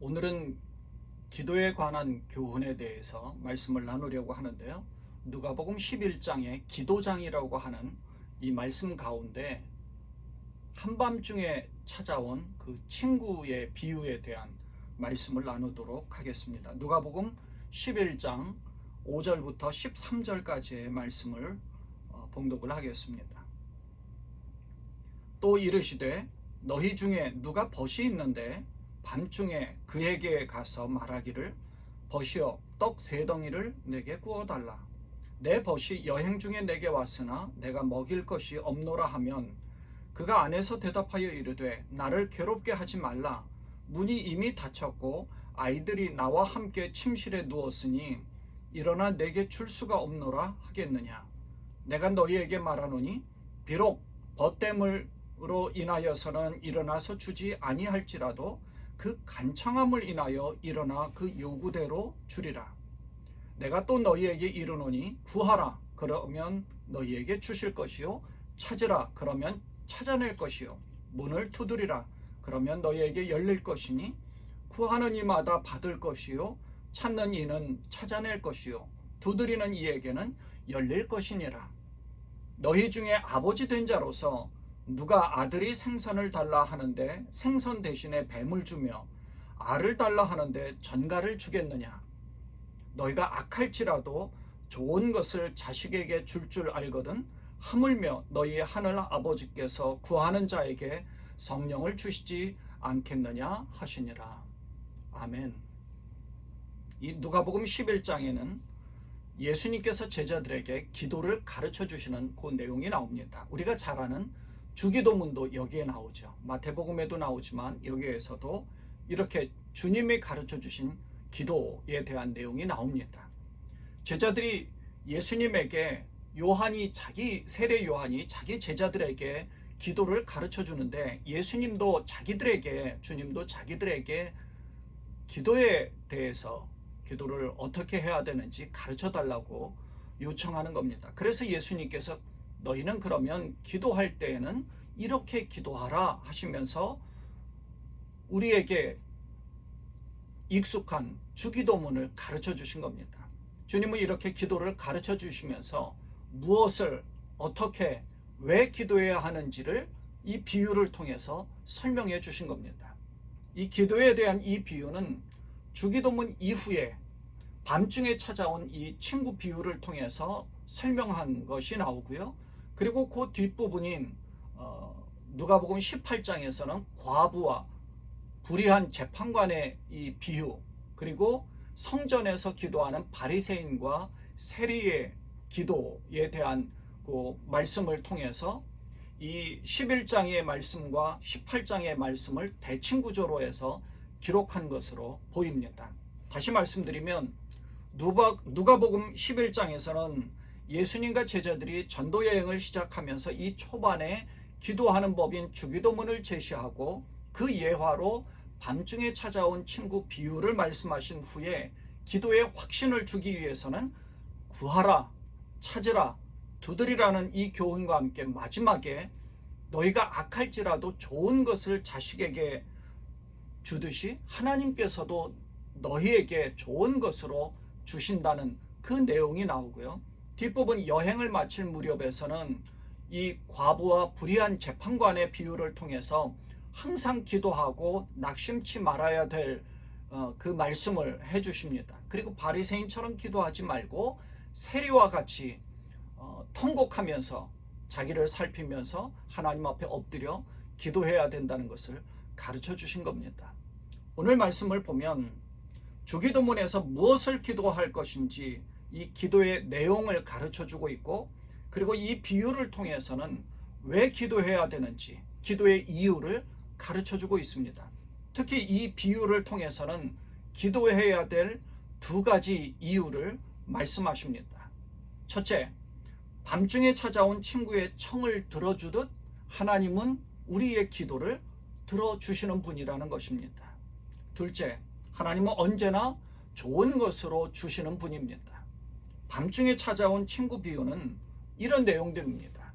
오늘은 기도에 관한 교훈에 대해서 말씀을 나누려고 하는데요. 누가복음 11장의 기도장이라고 하는 이 말씀 가운데 한밤중에 찾아온 그 친구의 비유에 대한 말씀을 나누도록 하겠습니다. 누가복음 11장 5절부터 13절까지의 말씀을 봉독을 하겠습니다. 또 이르시되 너희 중에 누가 벗이 있는데 밤중에 그에게 가서 말하기를 벗이여 떡 3덩이를 내게 구워달라. 내 벗이 여행 중에 내게 왔으나 내가 먹일 것이 없노라 하면 그가 안에서 대답하여 이르되 나를 괴롭게 하지 말라. 문이 이미 닫혔고 아이들이 나와 함께 침실에 누웠으니 일어나 내게 줄 수가 없노라 하겠느냐. 내가 너희에게 말하노니 비록 벗됨으로 인하여서는 일어나서 주지 아니할지라도 그 간청함을 인하여 일어나 그 요구대로 주리라. 내가 또 너희에게 이르노니 구하라 그러면 너희에게 주실 것이요 찾으라 그러면 찾아낼 것이요 문을 두드리라 그러면 너희에게 열릴 것이니 구하는 이마다 받을 것이요 찾는 이는 찾아낼 것이요 두드리는 이에게는 열릴 것이니라. 너희 중에 아버지 된 자로서 누가 아들이 생선을 달라 하는데 생선 대신에 뱀을 주며 알을 달라 하는데 전갈을 주겠느냐. 너희가 악할지라도 좋은 것을 자식에게 줄 알거든 하물며 너희의 하늘 아버지께서 구하는 자에게 성령을 주시지 않겠느냐 하시니라. 아멘. 이 누가복음 11장에는 예수님께서 제자들에게 기도를 가르쳐 주시는 그 내용이 나옵니다. 우리가 잘 아는 주기도문도 여기에 나오죠. 마태복음에도 나오지만 여기에서도 이렇게 주님이 가르쳐 주신 기도에 대한 내용이 나옵니다. 제자들이 예수님에게 세례 요한이 자기 제자들에게 기도를 가르쳐 주는데 주님도 자기들에게 기도에 대해서 기도를 어떻게 해야 되는지 가르쳐 달라고 요청하는 겁니다. 그래서 예수님께서 너희는 그러면 기도할 때에는 이렇게 기도하라 하시면서 우리에게 익숙한 주기도문을 가르쳐 주신 겁니다. 주님은 이렇게 기도를 가르쳐 주시면서 무엇을 어떻게 왜 기도해야 하는지를 이 비유를 통해서 설명해 주신 겁니다. 이 기도에 대한 이 비유는 주기도문 이후에 밤중에 찾아온 이 친구 비유를 통해서 설명한 것이 나오고요. 그리고 그 뒷부분인 누가복음 18장에서는 과부와 불의한 재판관의 이 비유, 그리고 성전에서 기도하는 바리새인과 세리의 기도에 대한 그 말씀을 통해서 이 11장의 말씀과 18장의 말씀을 대칭 구조로 해서 기록한 것으로 보입니다. 다시 말씀드리면 누가복음 11장에서는 예수님과 제자들이 전도 여행을 시작하면서 이 초반에 기도하는 법인 주기도문을 제시하고 그 예화로 밤중에 찾아온 친구 비유를 말씀하신 후에 기도에 확신을 주기 위해서는 구하라, 찾으라, 두드리라는 이 교훈과 함께 마지막에 너희가 악할지라도 좋은 것을 자식에게 주듯이 하나님께서도 너희에게 좋은 것으로 주신다는 그 내용이 나오고요. 뒷부분 여행을 마칠 무렵에서는 이 과부와 불의한 재판관의 비유를 통해서 항상 기도하고 낙심치 말아야 될 그 말씀을 해주십니다. 그리고 바리새인처럼 기도하지 말고 세리와 같이 통곡하면서 자기를 살피면서 하나님 앞에 엎드려 기도해야 된다는 것을 가르쳐 주신 겁니다. 오늘 말씀을 보면 주기도문에서 무엇을 기도할 것인지 이 기도의 내용을 가르쳐 주고 있고, 그리고 이 비유를 통해서는 왜 기도해야 되는지 기도의 이유를 가르쳐 주고 있습니다. 특히 이 비유를 통해서는 기도해야 될 2가지 이유를 말씀하십니다. 첫째, 밤중에 찾아온 친구의 청을 들어주듯 하나님은 우리의 기도를 들어주시는 분이라는 것입니다. 둘째, 하나님은 언제나 좋은 것으로 주시는 분입니다. 밤중에 찾아온 친구 비유는 이런 내용들입니다.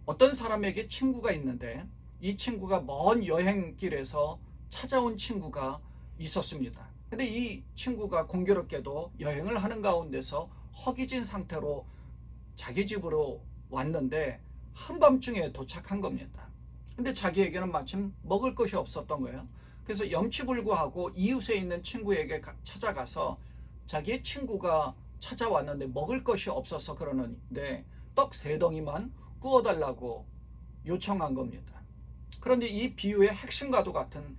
어떤 사람에게 친구가 있는데 이 친구가 먼 여행길에서 찾아온 친구가 있었습니다. 근데 이 친구가 공교롭게도 여행을 하는 가운데서 허기진 상태로 자기 집으로 왔는데 한밤중에 도착한 겁니다. 근데 자기에게는 마침 먹을 것이 없었던 거예요. 그래서 염치불구하고 이웃에 있는 친구에게 찾아가서 자기의 친구가 찾아왔는데 먹을 것이 없어서 그러는데 떡 3덩이만 구워달라고 요청한 겁니다. 그런데 이 비유의 핵심과도 같은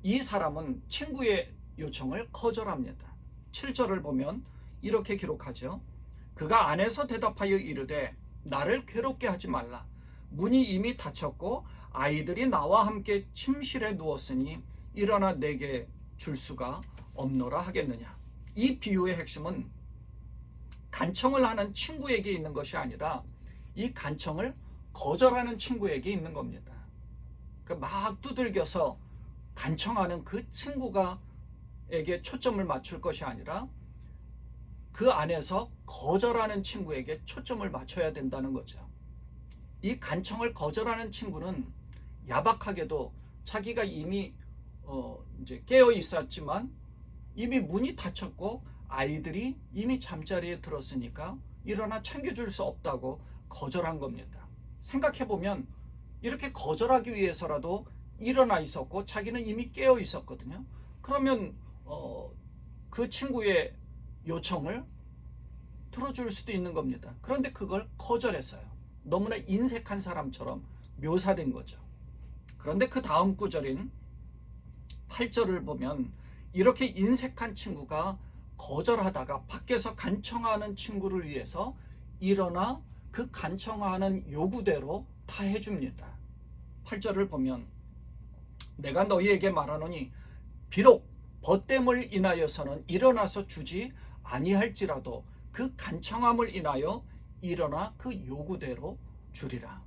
이 사람은 친구의 요청을 거절합니다. 7절을 보면 이렇게 기록하죠. 그가 안에서 대답하여 이르되 나를 괴롭게 하지 말라. 문이 이미 닫혔고 아이들이 나와 함께 침실에 누웠으니 일어나 내게 줄 수가 없노라 하겠느냐. 이 비유의 핵심은 간청을 하는 친구에게 있는 것이 아니라 이 간청을 거절하는 친구에게 있는 겁니다. 막 두들겨서 간청하는 그 친구가에게 초점을 맞출 것이 아니라 그 안에서 거절하는 친구에게 초점을 맞춰야 된다는 거죠. 이 간청을 거절하는 친구는 야박하게도 자기가 이미 이제 깨어 있었지만 이미 문이 닫혔고 아이들이 이미 잠자리에 들었으니까 일어나 챙겨줄 수 없다고 거절한 겁니다. 생각해보면 이렇게 거절하기 위해서라도 일어나 있었고 자기는 이미 깨어 있었거든요. 그러면 그 친구의 요청을 들어줄 수도 있는 겁니다. 그런데 그걸 거절했어요. 너무나 인색한 사람처럼 묘사된 거죠. 그런데 그 다음 구절인 8절을 보면 이렇게 인색한 친구가 거절하다가 밖에서 간청하는 친구를 위해서 일어나 그 간청하는 요구대로 다 해줍니다. 8절을 보면 내가 너희에게 말하노니 비록 벗됨을 인하여서는 일어나서 주지 아니할지라도 그 간청함을 인하여 일어나 그 요구대로 주리라.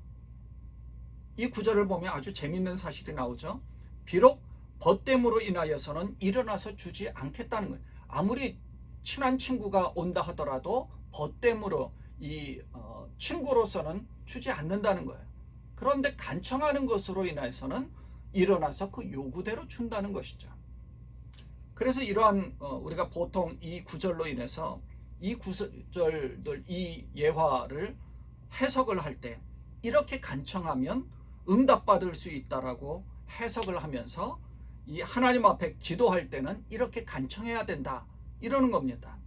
이 구절을 보면 아주 재밌는 사실이 나오죠. 비록 벗됨으로 인하여서는 일어나서 주지 않겠다는 거예요. 아무리 친한 친구가 온다 하더라도 벗됨으로 이 친구로서는 주지 않는다는 거예요. 그런데 간청하는 것으로 인해서는 일어나서 그 요구대로 준다는 것이죠. 그래서 이러한 우리가 보통 이 구절로 인해서 이 구절들, 이 예화를 해석을 할 때 이렇게 간청하면 응답받을 수 있다라고 해석을 하면서 이 하나님 앞에 기도할 때는 이렇게 간청해야 된다 이러는 겁니다.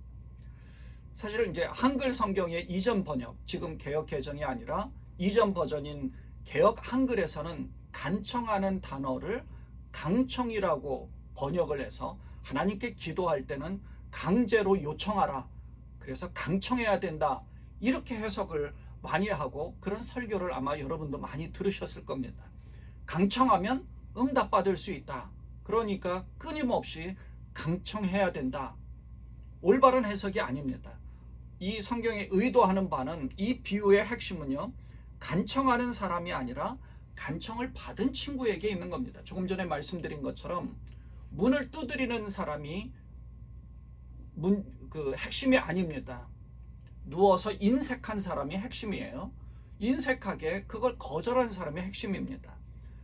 사실 이제 한글 성경의 이전 번역, 지금 개역 개정이 아니라 이전 버전인 개역 한글에서는 간청하는 단어를 강청이라고 번역을 해서 하나님께 기도할 때는 강제로 요청하라. 그래서 강청해야 된다. 이렇게 해석을 많이 하고 그런 설교를 아마 여러분도 많이 들으셨을 겁니다. 강청하면 응답받을 수 있다. 그러니까 끊임없이 강청해야 된다. 올바른 해석이 아닙니다. 이 성경에 의도하는 바는 이 비유의 핵심은요. 간청하는 사람이 아니라 간청을 받은 친구에게 있는 겁니다. 조금 전에 말씀드린 것처럼 문을 두드리는 사람이 그 핵심이 아닙니다. 누워서 인색한 사람이 핵심이에요. 인색하게 그걸 거절한 사람이 핵심입니다.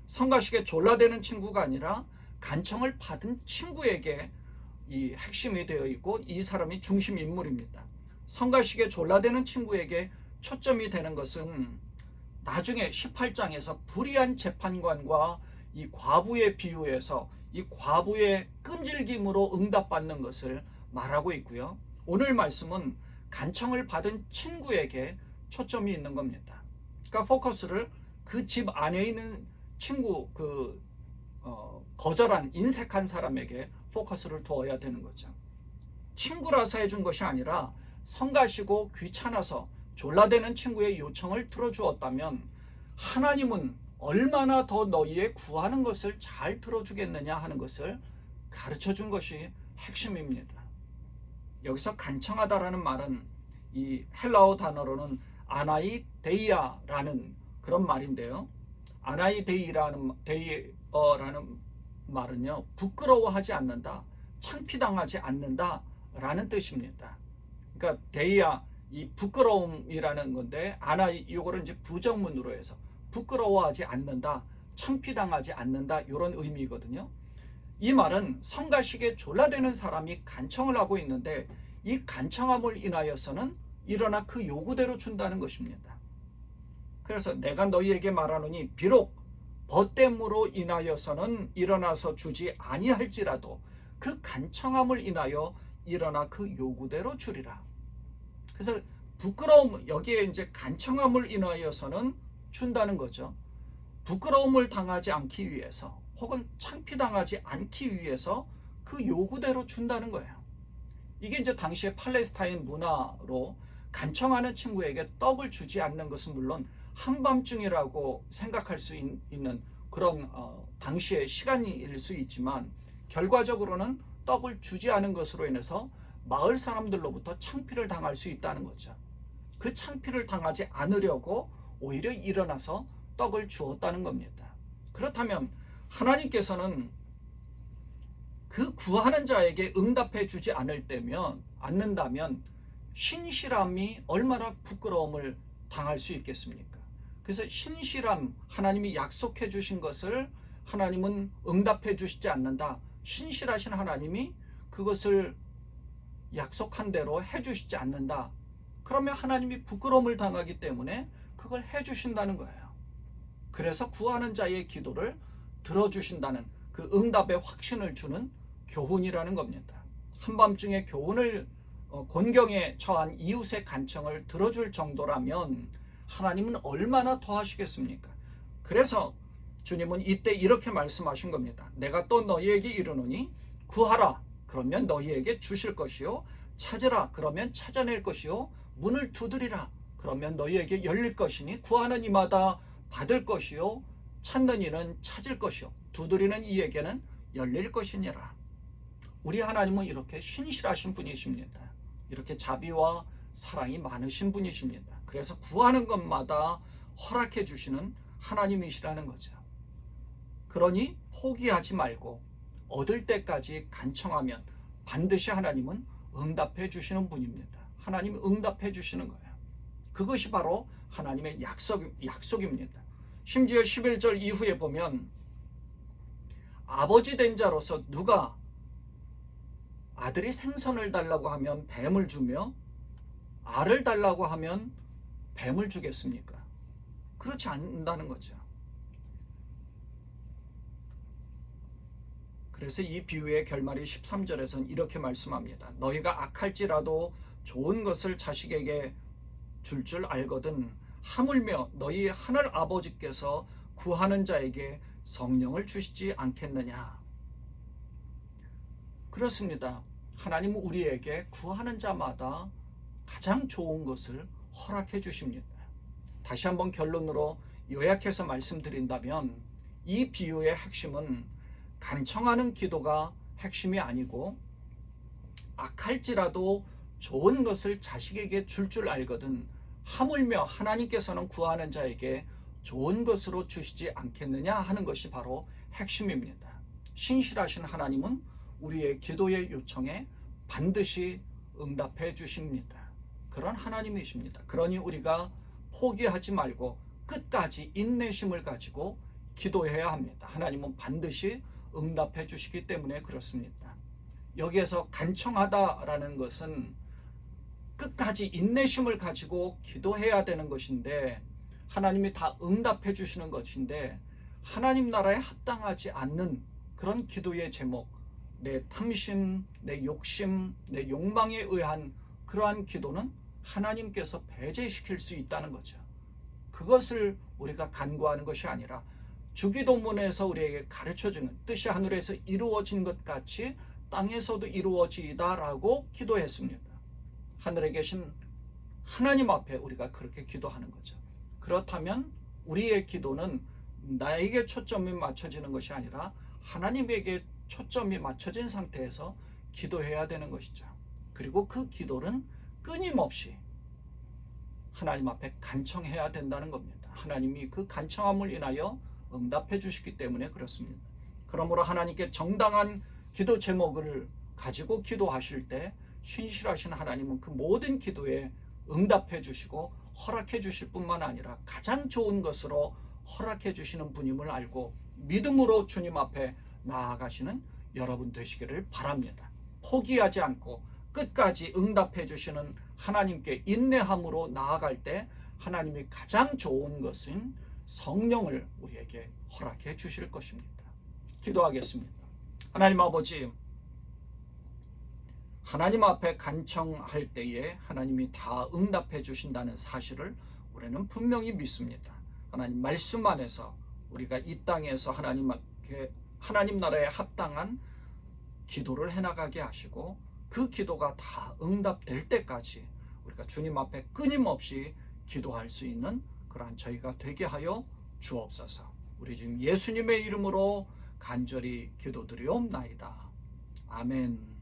성가시게 졸라대는 친구가 아니라 간청을 받은 친구에게 이 핵심이 되어 있고 이 사람이 중심 인물입니다. 성가시게 졸라대는 친구에게 초점이 되는 것은 나중에 18장에서 불의한 재판관과 이 과부의 비유에서 이 과부의 끈질김으로 응답받는 것을 말하고 있고요. 오늘 말씀은 간청을 받은 친구에게 초점이 있는 겁니다. 그러니까 포커스를 그 집 안에 있는 친구, 거절한 인색한 사람에게 포커스를 두어야 되는 거죠. 친구라서 해준 것이 아니라 성가시고 귀찮아서 졸라대는 친구의 요청을 들어주었다면 하나님은 얼마나 더 너희의 구하는 것을 잘 들어주겠느냐 하는 것을 가르쳐 준 것이 핵심입니다. 여기서 간청하다라는 말은 이 헬라어 단어로는 아나이데이아라는 그런 말인데요. 아나이데이라는 말은요, 부끄러워하지 않는다, 창피당하지 않는다라는 뜻입니다. 그러니까 데이아, 이 부끄러움이라는 건데 이거를 이제 부정문으로 해서 부끄러워하지 않는다, 창피당하지 않는다 이런 의미거든요. 이 말은 성가시게 졸라대는 사람이 간청을 하고 있는데 이 간청함을 인하여서는 일어나 그 요구대로 준다는 것입니다. 그래서 내가 너희에게 말하노니 비록 벗됨으로 인하여서는 일어나서 주지 아니할지라도 그 간청함을 인하여 일어나 그 요구대로 주리라. 그래서 부끄러움, 여기에 이제 간청함을 인하여서는 준다는 거죠. 부끄러움을 당하지 않기 위해서 혹은 창피당하지 않기 위해서 그 요구대로 준다는 거예요. 이게 이제 당시의 팔레스타인 문화로 간청하는 친구에게 떡을 주지 않는 것은 물론 한밤중이라고 생각할 수 있는 그런 당시의 시간일 수 있지만 결과적으로는 떡을 주지 않은 것으로 인해서 마을 사람들로부터 창피를 당할 수 있다는 거죠. 그 창피를 당하지 않으려고 오히려 일어나서 떡을 주었다는 겁니다. 그렇다면 하나님께서는 그 구하는 자에게 응답해 주지 않는다면 신실함이 얼마나 부끄러움을 당할 수 있겠습니까? 그래서 신실함, 하나님이 약속해 주신 것을 하나님은 응답해 주시지 않는다. 신실하신 하나님이 그것을 약속한 대로 해 주시지 않는다. 그러면 하나님이 부끄러움을 당하기 때문에 그걸 해 주신다는 거예요. 그래서 구하는 자의 기도를 들어주신다는 그 응답의 확신을 주는 교훈이라는 겁니다. 한밤중에 교훈을 곤경에 처한 이웃의 간청을 들어줄 정도라면 하나님은 얼마나 더 하시겠습니까? 그래서 주님은 이때 이렇게 말씀하신 겁니다. 내가 또 너희에게 이르노니 구하라 그러면 너희에게 주실 것이요 찾으라 그러면 찾아낼 것이요 문을 두드리라 그러면 너희에게 열릴 것이니 구하는 이마다 받을 것이요 찾는 이는 찾을 것이요 두드리는 이에게는 열릴 것이니라. 우리 하나님은 이렇게 신실하신 분이십니다. 이렇게 자비와 사랑이 많으신 분이십니다. 그래서 구하는 것마다 허락해 주시는 하나님이시라는 거죠. 그러니 포기하지 말고 얻을 때까지 간청하면 반드시 하나님은 응답해 주시는 분입니다. 하나님이 응답해 주시는 거예요. 그것이 바로 하나님의 약속입니다. 심지어 11절 이후에 보면 아버지 된 자로서 누가 아들이 생선을 달라고 하면 뱀을 주며 알을 달라고 하면 뱀을 주겠습니까? 그렇지 않는다는 거죠. 그래서 이 비유의 결말이 13절에서는 이렇게 말씀합니다. 너희가 악할지라도 좋은 것을 자식에게 줄 알거든 하물며 너희 하늘 아버지께서 구하는 자에게 성령을 주시지 않겠느냐. 그렇습니다. 하나님은 우리에게 구하는 자마다 가장 좋은 것을 허락해 주십니다. 다시 한번 결론으로 요약해서 말씀드린다면 이 비유의 핵심은 간청하는 기도가 핵심이 아니고 악할지라도 좋은 것을 자식에게 줄 알거든 하물며 하나님께서는 구하는 자에게 좋은 것으로 주시지 않겠느냐 하는 것이 바로 핵심입니다. 신실하신 하나님은 우리의 기도의 요청에 반드시 응답해 주십니다. 그런 하나님이십니다. 그러니 우리가 포기하지 말고 끝까지 인내심을 가지고 기도해야 합니다. 하나님은 반드시 응답해 주시기 때문에 그렇습니다. 여기에서 간청하다라는 것은 끝까지 인내심을 가지고 기도해야 되는 것인데 하나님이 다 응답해 주시는 것인데 하나님 나라에 합당하지 않는 그런 기도의 제목, 내 탐심, 내 욕심, 내 욕망에 의한 그러한 기도는 하나님께서 배제시킬 수 있다는 거죠. 그것을 우리가 간구하는 것이 아니라 주기도문에서 우리에게 가르쳐주는 뜻이 하늘에서 이루어진 것 같이 땅에서도 이루어지이다라고 기도했습니다. 하늘에 계신 하나님 앞에 우리가 그렇게 기도하는 거죠. 그렇다면 우리의 기도는 나에게 초점이 맞춰지는 것이 아니라 하나님에게 초점이 맞춰진 상태에서 기도해야 되는 것이죠. 그리고 그 기도는 끊임없이 하나님 앞에 간청해야 된다는 겁니다. 하나님이 그 간청함을 인하여 응답해 주시기 때문에 그렇습니다. 그러므로 하나님께 정당한 기도 제목을 가지고 기도하실 때 신실하신 하나님은 그 모든 기도에 응답해 주시고 허락해 주실 뿐만 아니라 가장 좋은 것으로 허락해 주시는 분임을 알고 믿음으로 주님 앞에 나아가시는 여러분 되시기를 바랍니다. 포기하지 않고 끝까지 응답해 주시는 하나님께 인내함으로 나아갈 때 하나님이 가장 좋은 것은 성령을 우리에게 허락해 주실 것입니다. 기도하겠습니다. 하나님 아버지, 하나님 앞에 간청할 때에 하나님이 다 응답해 주신다는 사실을 우리는 분명히 믿습니다. 하나님 말씀 안에서 우리가 이 땅에서 하나님 나라에 합당한 기도를 해나가게 하시고 그 기도가 다 응답될 때까지 우리가 주님 앞에 끊임없이 기도할 수 있는 그러한 저희가 되게 하여 주옵소서. 우리 지금 예수님의 이름으로 간절히 기도드리옵나이다. 아멘.